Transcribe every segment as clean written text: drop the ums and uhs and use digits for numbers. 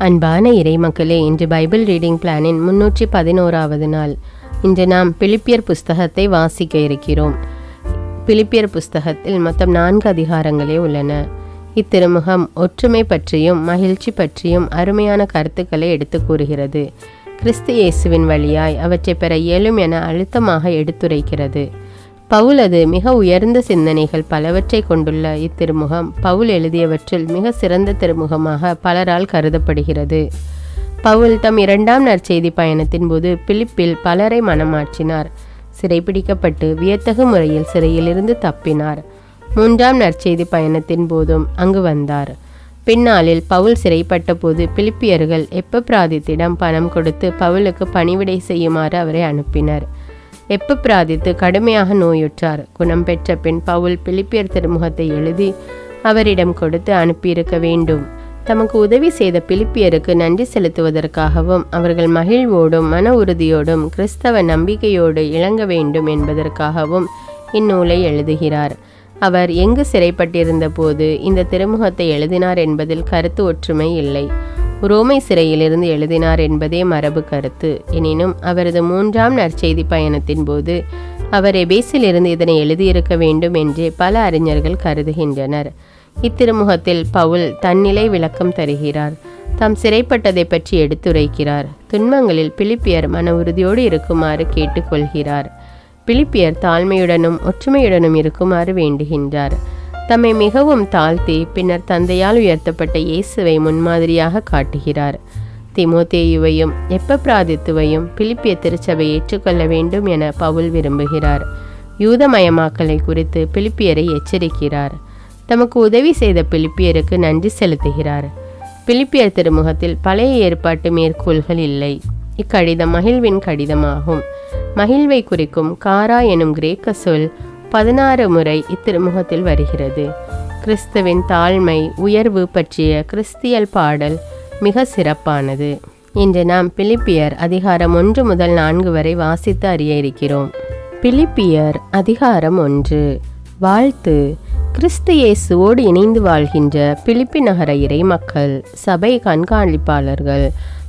அன்பான இறைமக்களே, இன்று Bible reading பிளானின் 311வது நாள். இன்று நாம் பிலிப்பியர் புஸ்தகத்தை வாசிக்க இருக்கிறோம். பிலிப்பியர் புஸ்தகத்தில் மொத்தம் 4 அதிகாரங்களே உள்ளன. இத்திருமுகம் ஒற்றுமை பற்றியும் மகிழ்ச்சி பற்றியும் அருமையான கருத்துக்களை எடுத்து கூறுகிறது. கிறிஸ்து இயேசுவின் வழியாய் அவற்றை பெற இயலும் என அழுத்தமாக எடுத்துரைக்கிறது. பவுலது மிக உயர்ந்த சிந்தனைகள் பலவற்றை கொண்டுள்ள இத்திருமுகம் பவுல் எழுதியவற்றில் மிக சிறந்த திருமுகமாக பலரால் கருதப்படுகிறது. பவுல் தம் 2ஆம் நற்செய்தி பயணத்தின் போது பிலிப்பில் பலரை மனமாற்றினார். சிறைப்பிடிக்கப்பட்டு வியத்தகு முறையில் சிறையிலிருந்து தப்பினார். 3ஆம் நற்செய்தி பயணத்தின் போதும் அங்கு வந்தார். பின்னாளில் பவுல் சிறைப்பட்ட போது பிலிப்பியர்கள் எப்பப்பிராதித்திடம் பணம் கொடுத்து பவுலுக்கு பணிவிடை செய்யுமாறு அவரை அனுப்பினர். எப்பப்பிராதித்து கடுமையாக நோயுற்றார். குணம் பெற்ற பின் பவுல் பிலிப்பியர் திருமுகத்தை எழுதி அவரிடம் கொடுத்து அனுப்பியிருக்க வேண்டும். தமக்கு உதவி செய்த பிலிப்பியருக்கு நன்றி செலுத்துவதற்காகவும் அவர்கள் மகிழ்வோடும் மன உறுதியோடும் கிறிஸ்தவ நம்பிக்கையோடு இணங்க வேண்டும் என்பதற்காகவும் இந்நூலை எழுதுகிறார். அவர் எங்கு சிறைப்பட்டிருந்த போது இந்த திருமுகத்தை எழுதினார் என்பதில் கருத்து ஒற்றுமை இல்லை. ரோமை சிறையிலிருந்து எழுதினார் என்பதே மரபு கருத்து. எனினும் அவரது 3ஆம் நற்செய்தி பயணத்தின் போது அவர் எபேசிலிருந்து இதனை எழுதியிருக்க வேண்டும் என்றே பல அறிஞர்கள் கருதுகின்றனர். இத்திருமுகத்தில் பவுல் தன்னிலை விளக்கம் தருகிறார். தாம் சிறைப்பட்டதை பற்றி எடுத்துரைக்கிறார். துன்பங்களில் பிலிப்பியர் மன உறுதியோடு இருக்குமாறு கேட்டுக்கொள்கிறார். பிலிப்பியர் தாழ்மையுடனும் ஒற்றுமையுடனும் இருக்குமாறு வேண்டுகின்றார். தம்மை மிகவும் தாழ்த்தி பின்னர் தந்தையால் உயர்த்தப்பட்ட இயேசுவை முன்மாதிரியாக காட்டுகிறார். தீமோத்தேயுவையும் எப்பப்பிராதித்துவையும் பிலிப்பிய திருச்சபை ஏற்றுக்கொள்ள வேண்டும் என பவுல் விரும்புகிறார். யூதமயமாக்கலை குறித்து பிலிப்பியரை எச்சரிக்கிறார். தமக்கு உதவி செய்த பிலிப்பியருக்கு நன்றி செலுத்துகிறார். பிலிப்பியர் திருமுகத்தில் பழைய ஏற்பாட்டு மேற்கோள்கள் இல்லை. இக்கடிதம் மகிழ்வின் கடிதமாகும். மகிழ்வை குறிக்கும் காரா எனும் கிரேக்க சொல் 16 முறை இத்திருமுகத்தில் வருகிறது. கிறிஸ்துவின் தாழ்மை உயர்வு பற்றிய கிறிஸ்தியல் பாடல் மிக சிறப்பானது. இன்று நாம் பிலிப்பியர் அதிகாரம் 1 முதல் 4 வரை வாசித்து அறிய இருக்கிறோம். பிலிப்பியர் அதிகாரம் 1. வாழ்த்து. கிறிஸ்து இயேசுவோடு இணைந்து வாழ்கின்ற பிலிப்பி நகர இறை மக்கள், சபை கண்காணிப்பாளர்கள்,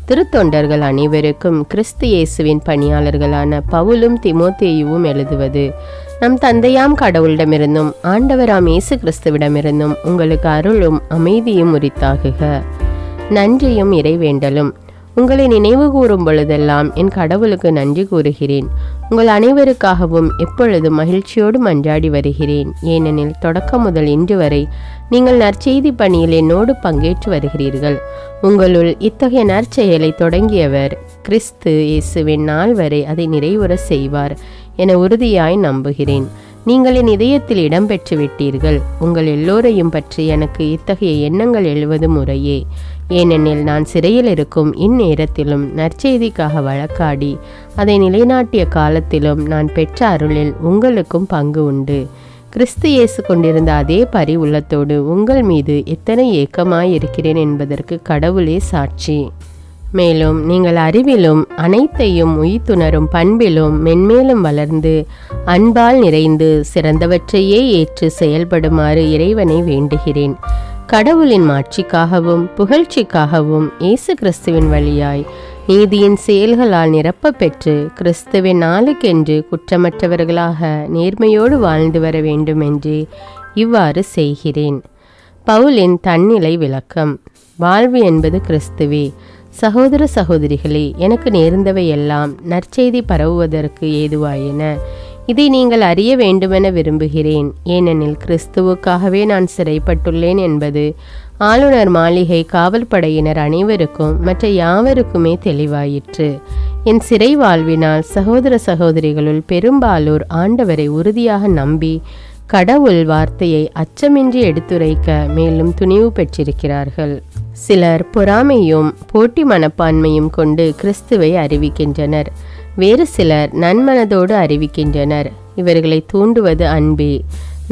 திருத்தொண்டர்கள் அனைவருக்கும் கிறிஸ்து இயேசுவின் பணியாளர்களான பவுலும் தீமோத்தேயுவும் எழுதுவது. நம் தந்தையாம் கடவுளிடமிருந்தும் ஆண்டவராம் இயேசு கிறிஸ்துவிடமிருந்தும் உங்களுக்கு அருளும் அமைதியும் உரித்தாகுக. நன்றியும் இறைவேண்டலும். உங்களை நினைவு கூறும் பொழுதெல்லாம் என் கடவுளுக்கு நன்றி கூறுகிறேன். உங்கள் அனைவருக்காகவும் எப்பொழுதும் மகிழ்ச்சியோடு மன்றாடி வருகிறேன். ஏனெனில் தொடக்கம் முதல் இன்று வரை நீங்கள் நற்செய்தி பணியில் என்னோடு பங்கேற்று வருகிறீர்கள். உங்களுள் இத்தகைய நற்செயலை தொடங்கியவர் கிறிஸ்து இயேசுவின் நாள் வரை அதை நிறைவுற செய்வார் என உறுதியாய் நம்புகிறேன். நீங்கள் என் இதயத்தில் இடம்பெற்று விட்டீர்கள். உங்கள் எல்லோரையும் பற்றி எனக்கு இத்தகைய எண்ணங்கள் எழுவது முறையே. ஏனெனில் நான் சிறையில் இருக்கும் இந்நேரத்திலும் நற்செய்திக்காக வழக்காடி அதை நிலைநாட்டிய காலத்திலும் நான் பெற்ற அருளில் உங்களுக்கும் பங்கு உண்டு. கிறிஸ்து இயேசு கொண்டிருந்த அதே பரி உள்ளத்தோடு உங்கள் மீது எத்தனை ஏக்கமாயிருக்கிறேன் என்பதற்கு கடவுளே சாட்சி. மேலும் நீங்கள் அறிவிலும் அனைத்தையும் உய்த்துணரும் பண்பிலும் மென்மேலும் வளர்ந்து அன்பால் நிறைந்து சிறந்தவற்றையே ஏற்று செயல்படுமாறு இறைவனை வேண்டுகிறேன். கடவுளின் மாட்சிக்காகவும் புகழ்ச்சிக்காகவும் இயேசு கிறிஸ்துவின் வழியாய் நீதியின் செயல்களால் நிரப்ப பெற்று கிறிஸ்துவின் நாளுக்கென்று குற்றமற்றவர்களாக நேர்மையோடு வாழ்ந்து வர வேண்டுமென்று இவ்வாறு செய்கிறேன். பவுலின் தன்னிலை விளக்கம். வாழ்வு என்பது கிறிஸ்துவே. சகோதர சகோதரிகளே, எனக்கு நேர்ந்தவை எல்லாம் நற்செய்தி பரவுவதற்கு ஏதுவாயின. இதை நீங்கள் அறிய வேண்டுமென விரும்புகிறேன். ஏனெனில் கிறிஸ்துவுக்காகவே நான் சிறைப்பட்டுள்ளேன் என்பது ஆளுநர் மாளிகை காவல்படையினர் அனைவருக்கும் மற்ற யாவருக்குமே தெளிவாயிற்று. என் சிறை வாழ்வினால் சகோதர சகோதரிகளுள் பெரும்பாலோர் ஆண்டவரை உறுதியாக நம்பி கடவுள் வார்த்தையை அச்சமின்றி எடுத்துரைக்க மேலும் துணிவு பெற்றிருக்கிறார்கள். சிலர் பொறாமையும் போட்டி மனப்பான்மையும் கொண்டு கிறிஸ்துவை அறிவிக்கின்றனர். வேறு சிலர் நன்மனதோடு அறிவிக்கின்றனர். இவர்களை தூண்டுவது அன்பே.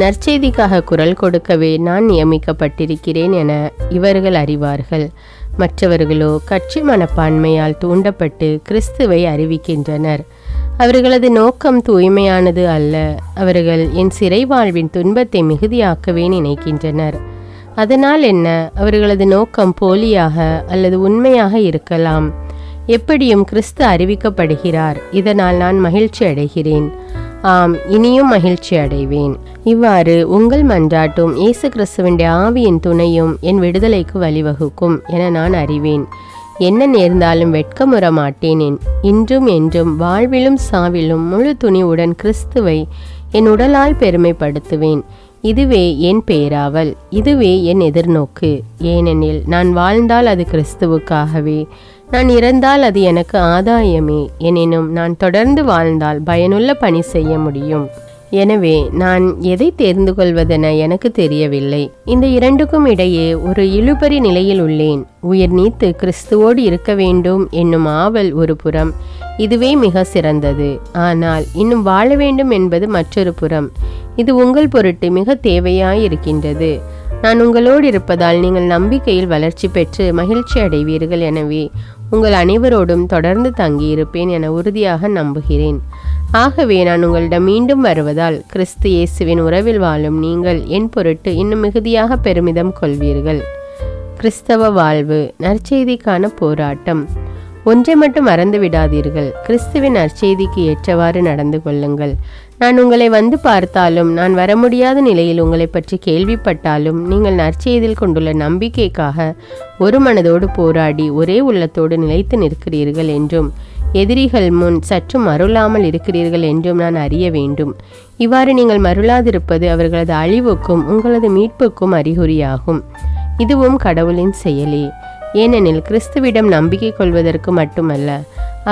நற்செய்திக்காக குரல் கொடுக்கவே நான் நியமிக்கப்பட்டிருக்கிறேன் என இவர்கள் அறிவார்கள். மற்றவர்களோ கட்சி மனப்பான்மையால் தூண்டப்பட்டு கிறிஸ்துவை அறிவிக்கின்றனர். அவர்களது நோக்கம் தூய்மையானது அல்ல. அவர்கள் என் சிறை வாழ்வின் துன்பத்தை மிகுதியாக்கவே நினைக்கின்றனர். அதனால் என்ன? அவர்களது நோக்கம் போலியாக அல்லது உண்மையாக இருக்கலாம். எப்படியும் கிறிஸ்து அறிவிக்கப்படுகிறார். இதனால் நான் மகிழ்ச்சி அடைகிறேன். ஆம், இனியும் மகிழ்ச்சி அடைவேன். இவ்வாறு உங்கள் மன்றாட்டும் இயேசு கிறிஸ்துவின் ஆவியின் துணையும் என் விடுதலைக்கு வழிவகுக்கும் என நான் அறிவேன். என்ன நேர்ந்தாலும் வெட்கமுற மாட்டேன். இன்றும் என்றும் வாழ்விலும் சாவிலும் முழு துணிவுடன் கிறிஸ்துவை என் உடலால் பெருமைப்படுத்துவேன். இதுவே என் பேராவல், இதுவே என் எதிர்நோக்கு. ஏனெனில் நான் வாழ்ந்தால் அது கிறிஸ்துவுக்காகவே, நான் இறந்தால் அது எனக்கு ஆதாயமே. எனினும் நான் தொடர்ந்து வாழ்ந்தால் பயனுள்ள பணி செய்ய முடியும். எனவே நான் எதை தேர்ந்து கொள்வதென எனக்கு தெரியவில்லை. இந்த இரண்டுக்கும் இடையே ஒரு இழுபறி நிலையில் உள்ளேன். உயிர் நீத்து கிறிஸ்துவோடு இருக்க வேண்டும் என்னும் ஆவல் ஒரு புறம், இதுவே மிக சிறந்தது. ஆனால் இன்னும் வாழ வேண்டும் என்பது மற்றொரு புறம். இது உங்கள் பொருட்டு மிக தேவையாயிருக்கின்றது. நான் உங்களோடு இருப்பதால் நீங்கள் நம்பிக்கையில் வளர்ச்சி பெற்று மகிழ்ச்சி அடைவீர்கள். எனவே உங்கள் அனைவரோடும் தொடர்ந்து தங்கியிருப்பேன் என உறுதியாக நம்புகிறேன். ஆகவே நான் உங்களிடம் மீண்டும் வருவதால் கிறிஸ்து இயேசுவின் உறவில் வாழும் நீங்கள் என் பொருட்டு இன்னும் மிகுதியாக பெருமிதம் கொள்வீர்கள். கிறிஸ்தவ வாழ்வு, நற்செய்திக்கான போராட்டம். ஒன்றை மட்டும் மறந்து விடாதீர்கள், கிறிஸ்துவின் நற்செய்திக்கு ஏற்றவாறு நடந்து கொள்ளுங்கள். நான் உங்களை வந்து பார்த்தாலும், நான் வர முடியாத நிலையில் உங்களை பற்றி கேள்விப்பட்டாலும், நீங்கள் நற்செய்தியில் கொண்டுள்ள நம்பிக்கைக்காக ஒரு மனதோடு போராடி ஒரே உள்ளத்தோடு நிலைத்து நிற்கிறீர்கள் என்றும், எதிரிகள் முன் சற்று மருளாமல் இருக்கிறீர்கள் என்றும் நான் அறிய வேண்டும். இவ்வாறு நீங்கள் மருளாதிருப்பது அவர்களது அழிவுக்கும் உங்களது மீட்புக்கும் அறிகுறியாகும். இதுவும் கடவுளின் செயலே. ஏனெனில் கிறிஸ்துவிடம் நம்பிக்கை கொள்வதற்கு மட்டுமல்ல,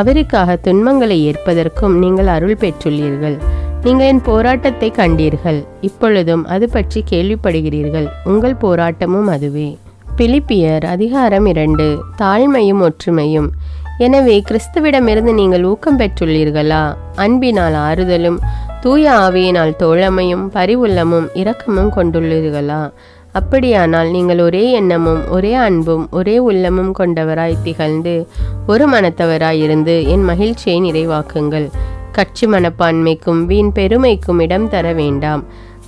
அவருக்காக துன்பங்களை ஏற்பதற்கும் நீங்கள் அருள் பெற்றுள்ளீர்கள். நீங்கள் என் போராட்டத்தை கண்டீர்கள், இப்பொழுதும் அது பற்றி கேள்விப்படுகிறீர்கள். உங்கள் போராட்டமும் அதுவே. பிலிப்பியர் அதிகாரம் 2. தாழ்மையும் ஒற்றுமையும். எனவே கிறிஸ்துவிடமிருந்து நீங்கள் ஊக்கம் பெற்றுள்ளீர்களா? அன்பினால் ஆறுதலும் தூய ஆவியினால் தோழமையும் பரிவுள்ளமும் இரக்கமும் கொண்டுள்ளீர்களா? அப்படியானால் நீங்கள் ஒரே எண்ணமும் ஒரே அன்பும் ஒரே உள்ளமும் கொண்டவராய் திகழ்ந்து ஒரு மனத்தவராயிருந்து என் மகிழ்ச்சியை நிறைவாக்குங்கள். கட்சி மனப்பான்மைக்கும் வீண் பெருமைக்கும் இடம் தர வேண்டாம்.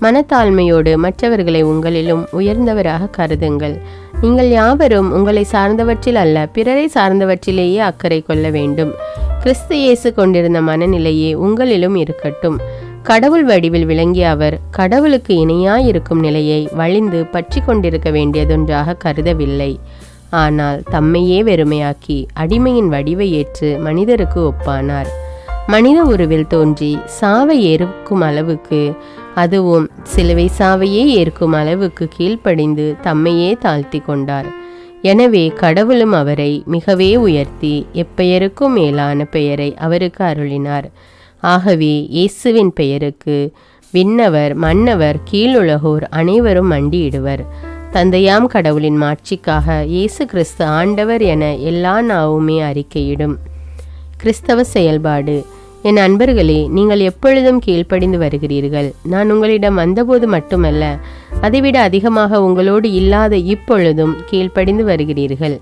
மனத்தாழ்மையோடு மற்றவர்களை உங்களிலும் உயர்ந்தவராக கருதுங்கள். நீங்கள் யாவரும் உங்களை சார்ந்தவற்றில் அல்ல, பிறரை சார்ந்தவற்றிலேயே அக்கறை கொள்ள வேண்டும். கிறிஸ்து இயேசு கொண்டிருந்த மனநிலையே உங்களிலும் இருக்கட்டும். கடவுள் வடிவில் விளங்கிய அவர் கடவுளுக்கு இணையாயிருக்கும் நிலையை வழிந்து பற்றி கொண்டிருக்க வேண்டியதொன்றாக கருதவில்லை. ஆனால் தம்மையே வெறுமையாக்கி அடிமையின் வடிவை ஏற்று மனிதருக்கு ஒப்பானார். மனித உருவில் தோன்றி சாவை ஏற்கும் அளவுக்கு, அதுவும் சிலுவை சாவையே ஏற்கும் அளவுக்கு கீழ்ப்படிந்து தம்மையே தாழ்த்தி கொண்டார். எனவே கடவுளும் அவரை மிகவே உயர்த்தி எப்பெயருக்கும் மேலான பெயரை அவருக்கு அருளினார். ஆகவே இயேசுவின் பெயருக்கு விண்ணவர் மன்னவர் கீழுலகோர் அனைவரும் மண்டியிடுவர். தந்தையாம் கடவுளின் மாட்சிக்காக இயேசு கிறிஸ்து ஆண்டவர் என எல்லா நாவுமே அறிக்கையிடும். கிறிஸ்தவ செயல்பாடு. என் அன்பர்களே, நீங்கள் எப்பொழுதும் கீழ்ப்படிந்து வருகிறீர்கள். நான் உங்களிடம் வந்தபோது மட்டுமல்ல, அதைவிட அதிகமாக உங்களோடு இல்லாத இப்பொழுதும் கீழ்ப்படிந்து வருகிறீர்கள்.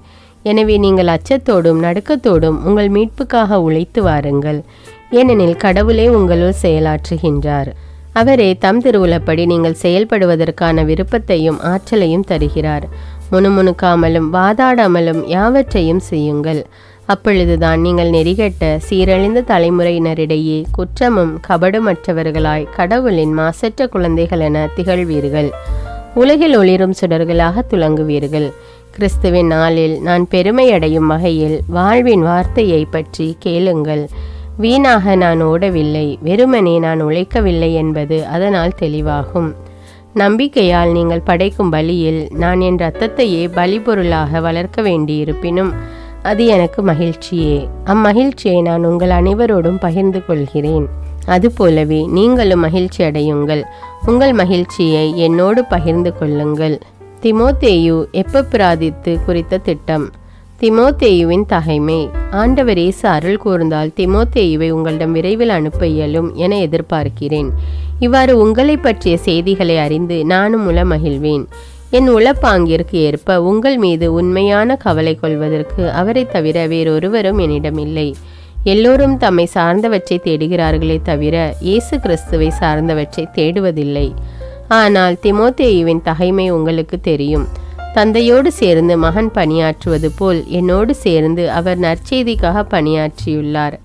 எனவே நீங்கள் அச்சத்தோடும் நடுக்கத்தோடும் உங்கள் மீட்புக்காக உழைத்து வாருங்கள். ஏனெனில் கடவுளே உங்களுள் செயலாற்றுகின்றார். அவரே தம் திருவுளப்படி நீங்கள் செயல்படுவதற்கான விருப்பத்தையும் ஆற்றலையும் தருகிறார். முணுமுணுக்காமலும் வாதாடாமலும் யாவற்றையும் செய்யுங்கள். அப்பொழுதுதான் நீங்கள் நெறிகட்ட சீரழிந்த தலைமுறையினரிடையே குற்றமும் கபடுமற்றவர்களாய் கடவுளின் மாசற்ற குழந்தைகள் என திகழ்வீர்கள். உலகில் ஒளிரும் சுடர்களாக துலங்குவீர்கள். கிறிஸ்துவின் நாளில் நான் பெருமையடையும் வகையில் வாழ்வின் வார்த்தையை பற்றி கேளுங்கள். வீணாக நான் ஓடவில்லை, வெறுமனே நான் உழைக்கவில்லை என்பது அதனால் தெளிவாகும். நம்பிக்கையால் நீங்கள் படைக்கும் பலியில் நான் என் இரத்தத்தையே பலிபொருளாக வளர்க்க வேண்டியிருப்பினும் அது எனக்கு மகிழ்ச்சியே. அம்மகிழ்ச்சியை நான் உங்கள் அனைவரோடும் பகிர்ந்து கொள்கிறேன். அதுபோலவே நீங்களும் மகிழ்ச்சி அடையுங்கள். உங்கள் மகிழ்ச்சியை என்னோடு பகிர்ந்து கொள்ளுங்கள். திமோத்தேயு எப்பப்பிராதித்து குறித்த திட்டம். திமோத்தேயுவின் தகைமை. ஆண்டவர் இயேசு அருள் கூர்ந்தால் திமோத்தேயுவை உங்களிடம் விரைவில் அனுப்ப இயலும் என எதிர்பார்க்கிறேன். இவ்வாறு உங்களை பற்றிய செய்திகளை அறிந்து நானும் மகிழ்வேன். என் உளப்பாங்கிற்கு ஏற்ப உங்கள் மீது உண்மையான கவலை கொள்வதற்கு அவரை தவிர வேறொருவரும் என்னிடம் இல்லை. எல்லோரும் தம்மை சார்ந்தவற்றை தேடுகிறார்களே தவிர இயேசு கிறிஸ்துவை சார்ந்தவற்றை தேடுவதில்லை. ஆனால் தீமோத்தேயுவின் தகைமை உங்களுக்கு தெரியும். தந்தையோடு சேர்ந்து மகன் பணியாற்றுவது போல் என்னோடு சேர்ந்து அவர் நற்செய்திக்காக பணியாற்றியுள்ளார்.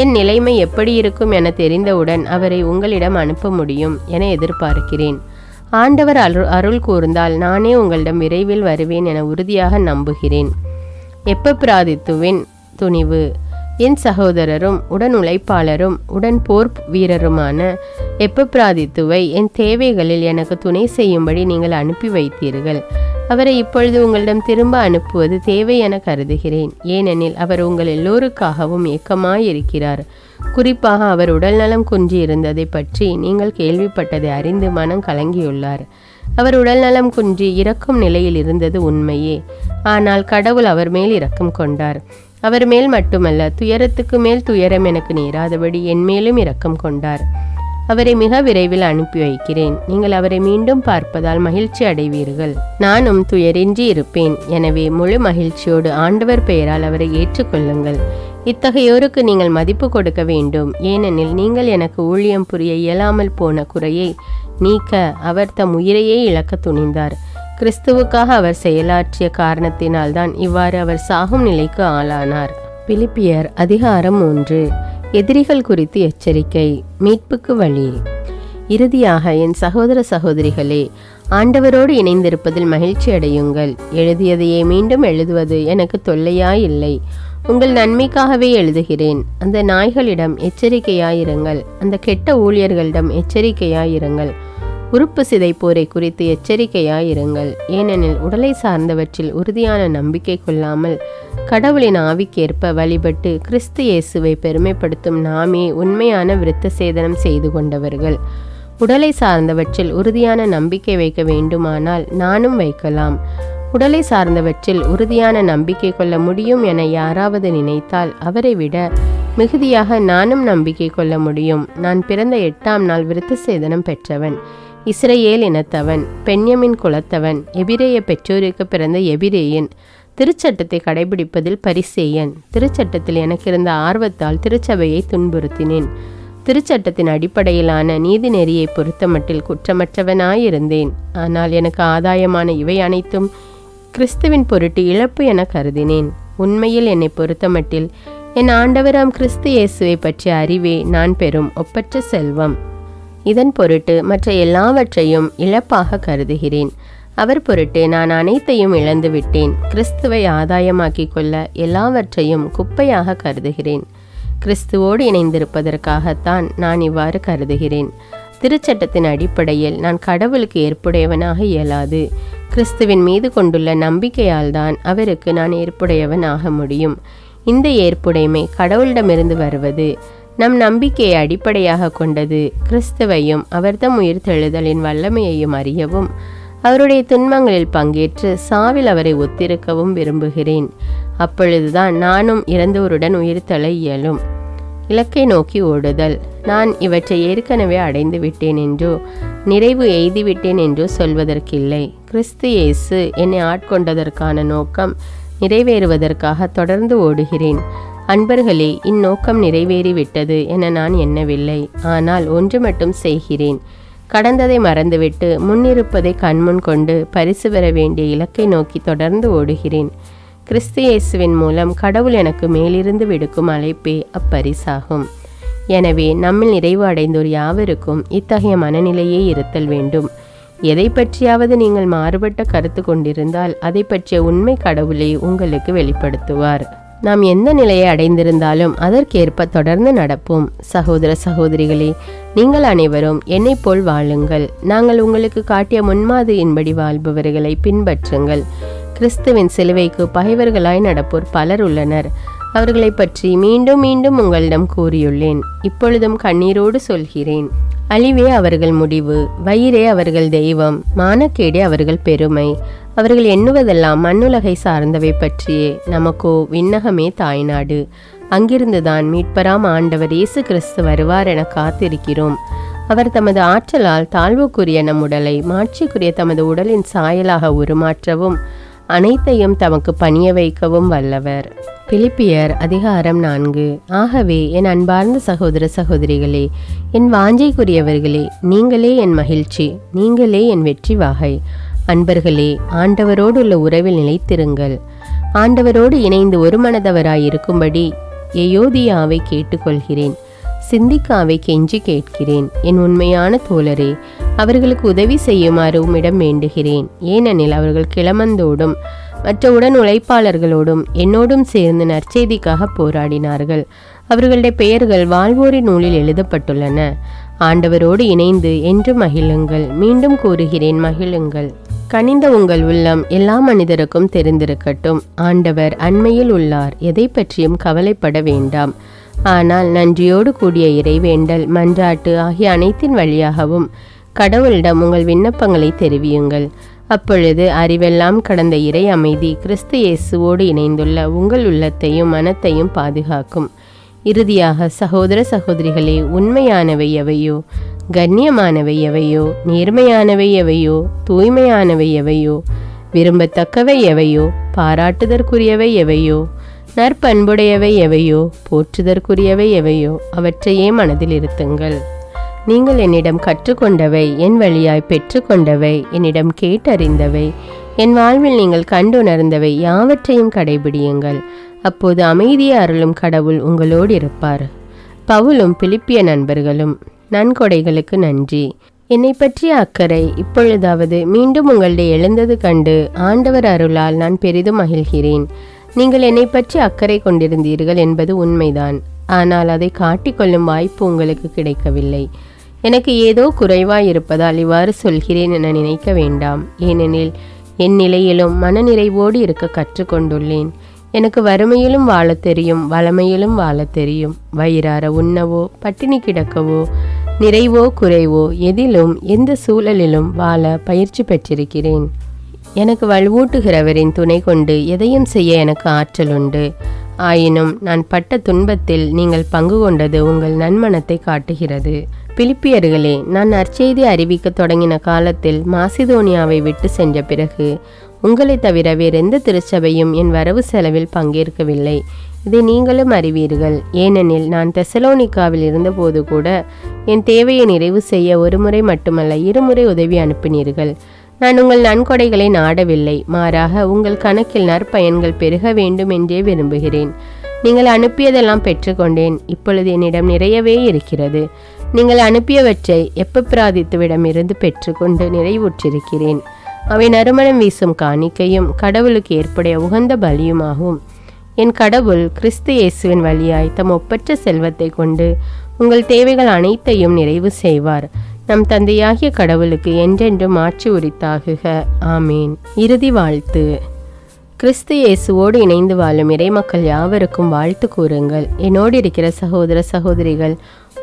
என் நிலைமை எப்படி இருக்கும் என தெரிந்தவுடன் அவரை உங்களிடம் அனுப்ப முடியும் என எதிர்பார்க்கிறேன். ஆண்டவர் அருள் கூர்ந்தால் நானே உங்களிடம் விரைவில் வருவேன் என உறுதியாக நம்புகிறேன். எப்பப்பிராதித்துவின் துணிவு. என் சகோதரரும் உடன் உழைப்பாளரும் உடன் போர் வீரருமான எப்பப்பிராதித்துவை என் தேவைகளில் எனக்கு துணை செய்யும்படி நீங்கள் அனுப்பி வைத்தீர்கள். அவரை இப்பொழுது உங்களிடம் திரும்ப அனுப்புவது தேவை என கருதுகிறேன். ஏனெனில் அவர் உங்கள் எல்லோருக்காகவும் ஏக்கமாயிருக்கிறார். குறிப்பாக அவர் உடல்நலம் குன்றி இருந்ததை பற்றி நீங்கள் கேள்விப்பட்டதை அறிந்து மனம் கலங்கியுள்ளார். அவர் உடல்நலம் குன்றி இறக்கும் நிலையில் இருந்தது உண்மையே. ஆனால் கடவுள் அவர் மேல் இரக்கம் கொண்டார். அவர் மேல் மட்டுமல்ல, துயரத்துக்கு மேல் துயரம் எனக்கு நேராதபடி என் மேலும் இரக்கம் கொண்டார். அவரை மிக விரைவில் அனுப்பி வைக்கிறேன். நீங்கள் அவரை மீண்டும் பார்ப்பதால் மகிழ்ச்சி அடைவீர்கள். நானும் துயரின்றி இருப்பேன். எனவே முழு மகிழ்ச்சியோடு ஆண்டவர் பெயரால் அவரை ஏற்றுக்கொள்ளுங்கள். இத்தகையோருக்கு நீங்கள் மதிப்பு கொடுக்க வேண்டும். ஏனெனில் நீங்கள் எனக்கு ஊழியம் புரிய இயலாமல் போன குறையை நீக்க அவர் தம் உயிரையே இழக்க துணிந்தார். கிறிஸ்துவுக்காக அவர் செயலாற்றிய காரணத்தினால்தான் இவ்வாறு அவர் சாகும் நிலைக்கு ஆளானார். பிலிப்பியர் அதிகாரம் 3. எதிரிகள் குறித்து எச்சரிக்கை. மீட்புக்கு வழி. இறுதியாக என் சகோதர சகோதரிகளே, ஆண்டவரோடு இணைந்திருப்பதில் மகிழ்ச்சி அடையுங்கள். எழுதியதையே மீண்டும் எழுதுவது எனக்கு தொல்லையாயில்லை. உங்கள் நன்மைக்காகவே எழுதுகிறேன். அந்த நாய்களிடம் எச்சரிக்கையாயிருங்கள். அந்த கெட்ட ஊழியர்களிடம் எச்சரிக்கையாயிருங்கள். உறுப்பு சிதைப்போரை குறித்து எச்சரிக்கையாயிருங்கள். ஏனெனில் உடலை சார்ந்தவற்றில் உறுதியான நம்பிக்கை கொள்ளாமல் கடவுளின் ஆவிக்கேற்ப வழிபட்டு கிறிஸ்து இயேசுவை பெருமைப்படுத்தும் நாமே உண்மையான விருத்த சேதனம் செய்து கொண்டவர்கள். உடலை சார்ந்தவற்றில் உறுதியான நம்பிக்கை வைக்க வேண்டுமானால் நானும் வைக்கலாம். உடலை சார்ந்தவற்றில் உறுதியான நம்பிக்கை கொள்ள முடியும் என யாராவது நினைத்தால் அவரை விட மிகுதியாக நானும் நம்பிக்கை கொள்ள முடியும். நான் பிறந்த 8ஆம் நாள் விருத்த சேதனம் பெற்றவன். இஸ்ரேல் இனத்தவன், பென்யமின் குலத்தவன், எபிரேய பெற்றோருக்கு பிறந்த எபிரேயன். திருச்சட்டத்தை கடைபிடிப்பதில் பரிசேயன். திருச்சட்டத்தில் எனக்கு இருந்த ஆர்வத்தால் திருச்சபையை துன்புறுத்தினேன். திருச்சட்டத்தின் அடிப்படையிலான நீதி நெறியை பொறுத்தமட்டில் குற்றமற்றவனாயிருந்தேன். ஆனால் எனக்கு ஆதாயமான இவை அனைத்தும் கிறிஸ்துவின் பொருட்டு இழப்பு என கருதினேன். உண்மையில் என்னை பொறுத்தமட்டில் என் ஆண்டவராம் கிறிஸ்து இயேசுவை பற்றிய அறிவே நான் பெறும் ஒப்பற்ற செல்வம். இதன் பொருட்டு மற்ற எல்லாவற்றையும் இழப்பாக கருதுகிறேன். அவர் பொருட்டு நான் அனைத்தையும் இழந்துவிட்டேன். கிறிஸ்துவை ஆதாயமாக்கிக் கொள்ள எல்லாவற்றையும் குப்பையாக கருதுகிறேன். கிறிஸ்துவோடு இணைந்திருப்பதற்காகத்தான் நான் இவ்வாறு கருதுகிறேன். திருச்சட்டத்தின் அடிப்படையில் நான் கடவுளுக்கு ஏற்புடையவனாக இயலாது. கிறிஸ்துவின் மீது கொண்டுள்ள நம்பிக்கையால் தான் அவருக்கு நான் ஏற்புடையவன் ஆக முடியும். இந்த ஏற்புடைமை கடவுளிடமிருந்து வருவது. நம் நம்பிக்கையை அடிப்படையாக கொண்டது. கிறிஸ்துவையும் அவர்தம் உயிர்த்தெழுதலின் வல்லமையையும் அறியவும் அவருடைய துன்பங்களில் பங்கேற்று சாவில் அவரை ஒத்திருக்கவும் விரும்புகிறேன். அப்பொழுதுதான் நானும் இறந்தோருடன் உயிர்த்தெழ இயலும். இலக்கை நோக்கி ஓடுதல். நான் இவற்றை ஏற்கனவே அடைந்து விட்டேன் என்றோ நிறைவு எய்திவிட்டேன் என்றோ சொல்வதற்கில்லை. கிறிஸ்து இயேசு என்னை ஆட்கொண்டதற்கான நோக்கம் நிறைவேறுவதற்காக தொடர்ந்து ஓடுகிறேன். அன்பர்களே, இந்நோக்கம் நிறைவேறிவிட்டது என நான் எண்ணவில்லை. ஆனால் ஒன்று மட்டும் செய்கிறேன். கடந்ததை மறந்துவிட்டு முன்னிருப்பதை கண்முன் கொண்டு பரிசு பெற வேண்டிய இலக்கை நோக்கி தொடர்ந்து ஓடுகிறேன். கிறிஸ்து இயேசுவின் மூலம் கடவுள் எனக்கு மேலிருந்து விடுக்கும் அழைப்பே அப்பரிசாகும். எனவே நம்மில் நிறைவு அடைந்தோர் யாவருக்கும் இத்தகைய மனநிலையே இருத்தல் வேண்டும். எதை பற்றியாவது நீங்கள் மாறுபட்ட கருத்து கொண்டிருந்தால் அதை பற்றிய உண்மை கடவுளை உங்களுக்கு வெளிப்படுத்துவார். நாம் எந்த நிலையை அடைந்திருந்தாலும் அதற்கேற்ப தொடர்ந்து நடப்போம். சகோதர சகோதரிகளே, நீங்கள் அனைவரும் என்னைப் போல் வாழுங்கள். நாங்கள் உங்களுக்கு காட்டிய முன்மாதிரியின்படி வாழ்பவர்களை பின்பற்றுங்கள். கிறிஸ்துவின் சிலுவைக்கு பகைவர்களாய் நடப்போர் பலர் உள்ளனர். அவர்களை பற்றி மீண்டும் மீண்டும் உங்களிடம் கூறியுள்ளேன். இப்பொழுதும் கண்ணீரோடு சொல்கிறேன். அழிவே அவர்கள் முடிவு, வயிறே அவர்கள் தெய்வம், மானக்கேடே அவர்கள் பெருமை. அவர்கள் எண்ணுவதெல்லாம் மண்ணுலகை சார்ந்தவை பற்றியே. நமக்கோ விண்ணகமே தாய்நாடு. அங்கிருந்துதான் மீட்பராம் ஆண்டவர் இயேசு கிறிஸ்து வருவார் என காத்திருக்கிறோம். அவர் தமது ஆற்றலால் தாழ்வுக்குரிய நம் உடலை மாட்சிக்குரிய தமது உடலின் சாயலாக உருமாற்றவும் அனைத்தையும் தமக்கு பணிய வைக்கவும் வல்லவர். பிலிப்பியர் அதிகாரம் 4. ஆகவே என் அன்பார்ந்த சகோதர சகோதரிகளே, என் வாஞ்சைக்குரியவர்களே, நீங்களே என் மகிழ்ச்சி, நீங்களே என் வெற்றி வாகை. அன்பர்களே, ஆண்டவரோடு உள்ள உறவில் நிலைத்திருங்கள். ஆண்டவரோடு இணைந்து ஒரு மனதவராயிருக்கும்படி எயோதியாவை கேட்டுக்கொள்கிறேன். சிந்திக்காவை கெஞ்சி கேட்கிறேன். என் உண்மையான தோழரே, அவர்களுக்கு உதவி செய்யுமாறு உம்மிடம் வேண்டுகிறேன். ஏனெனில் அவர்கள் கிளமந்தோடும் மற்ற உடன் உழைப்பாளர்களோடும் என்னோடும் சேர்ந்து நற்செய்திக்காக போராடினார்கள். அவர்களுடைய பெயர்கள் வாழ்வோரின் நூலில் எழுதப்பட்டுள்ளன. ஆண்டவரோடு இணைந்து என்று மகிழுங்கள். மீண்டும் கூறுகிறேன், மகிழுங்கள். கனிந்த உங்கள் உள்ளம் எல்லா மனிதருக்கும் தெரிந்திருக்கட்டும். ஆண்டவர் அண்மையில் உள்ளார். எதை பற்றியும் கவலைப்பட வேண்டாம். ஆனால் நன்றியோடு கூடிய இறைவேண்டல், மன்றாட்டு ஆகிய அனைத்தின் வழியாகவும் கடவுளிடம் உங்கள் விண்ணப்பங்களை தெரிவியுங்கள். அப்பொழுது அறிவெல்லாம் கடந்த இறை அமைதி கிறிஸ்து இயேசுவோடு இணைந்துள்ள உங்கள் உள்ளத்தையும் மனத்தையும் பாதுகாக்கும். இறுதியாக சகோதர சகோதரிகளே, உண்மையானவை எவையோ, கண்ணியமானவை எவையோ, நேர்மையானவை எவையோ, தூய்மையானவை எவையோ, விரும்பத்தக்கவை எவையோ, பாராட்டுதற்குரியவை எவையோ, நற்பண்புடையவை எவையோ, போற்றுதற்குரியவை எவையோ, அவற்றையே மனதில் இருத்துங்கள். நீங்கள் என்னிடம் கற்றுக்கொண்டவை, என் வழியாய் பெற்றுக்கொண்டவை, என்னிடம் கேட்டறிந்தவை, என் வாழ்வில் நீங்கள் கண்டுணர்ந்தவை யாவற்றையும் கடைபிடியுங்கள். அப்போது அமைதியை அருளும் கடவுள் உங்களோடு இருப்பார். பவுலும் பிலிப்பிய நண்பர்களும். நன்கொடைகளுக்கு நன்றி. என்னை பற்றிய அக்கறை இப்பொழுதாவது மீண்டும் உங்களுடைய எழுந்தது கண்டு ஆண்டவர் அருளால் நான் பெரிதும் மகிழ்கிறேன். நீங்கள் என்னை பற்றி அக்கறை கொண்டிருந்தீர்கள் என்பது உண்மைதான். ஆனால் அதை காட்டிக்கொள்ளும் வாய்ப்பு உங்களுக்கு கிடைக்கவில்லை. எனக்கு ஏதோ குறைவாய் இருப்பதால் இவ்வாறு சொல்கிறேன் என நினைக்க வேண்டாம். ஏனெனில் என் நிலையிலும் மனநிறைவோடு இருக்க கற்றுக்கொண்டுள்ளேன். எனக்கு வறுமையிலும் வாழ தெரியும், வளமையிலும் வாழ தெரியும். வயிறார உண்ணவோ, பட்டினி கிடக்கவோ, நிறைவோ குறைவோ, எதிலும் எந்த சூழலிலும் வாழ பயிற்சி பெற்றிருக்கிறேன். எனக்கு வலுவூட்டுகிறவரின் துணை கொண்டு எதையும் செய்ய எனக்கு ஆற்றல் உண்டு. ஆயினும் நான் பட்ட துன்பத்தில் நீங்கள் பங்கு கொண்டது உங்கள் நன்மனத்தை காட்டுகிறது. பிலிப்பியர்களே, நான் நற்செய்தி அறிவிக்க தொடங்கின காலத்தில் மாசிதோனியாவை விட்டு சென்ற பிறகு உங்களை தவிர வேறெந்த திருச்சபையும் என் வரவு செலவில் பங்கேற்கவில்லை. இதை நீங்களும் அறிவீர்கள். ஏனெனில் நான் தெசலோனிக்காவில் இருந்தபோது கூட என் தேவையை நிறைவு செய்ய ஒரு முறை மட்டுமல்ல 2 முறை உதவி அனுப்பினீர்கள். நான் உங்கள் நன்கொடைகளை நாடவில்லை, மாறாக உங்கள் கணக்கில் நற்பயன்கள் பெருக வேண்டும் என்றே விரும்புகிறேன். நீங்கள் அனுப்பியதெல்லாம் பெற்றுக்கொண்டேன். இப்பொழுது என்னிடம் நிறையவே இருக்கிறது. நீங்கள் அனுப்பியவற்றை எப்பிராதித்துவிடமிருந்து பெற்றுக்கொண்டு நிறைவுற்றிருக்கிறேன். அவை நறுமணம் வீசும் காணிக்கையும் கடவுளுக்கு ஏற்புடைய உகந்த பலியுமாகும். என் கடவுள் கிறிஸ்து இயேசுவின் வழியாய் தம் ஒப்பற்ற செல்வத்தை கொண்டு உங்கள் தேவைகள் அனைத்தையும் நிறைவு செய்வார். நம் தந்தையாகிய கடவுளுக்கு என்றென்றும் ஆட்சி உரித்தாகுக. ஆமேன். இறுதி வாழ்த்து. கிறிஸ்து இயேசுவோடு இணைந்து வாழும் இறைமக்கள் யாவருக்கும் வாழ்த்து கூறுங்கள். என்னோடு இருக்கிற சகோதர சகோதரிகள்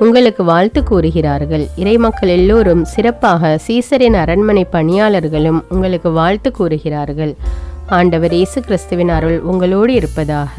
உங்களுக்கு வாழ்த்து கூறுகிறார்கள். இறைமக்கள் எல்லோரும், சிறப்பாக சீசரின் அரண்மனை பணியாளர்களும் உங்களுக்கு வாழ்த்து கூறுகிறார்கள். ஆண்டவர் இயேசு கிறிஸ்துவின் அருள் உங்களோடு இருப்பதாக.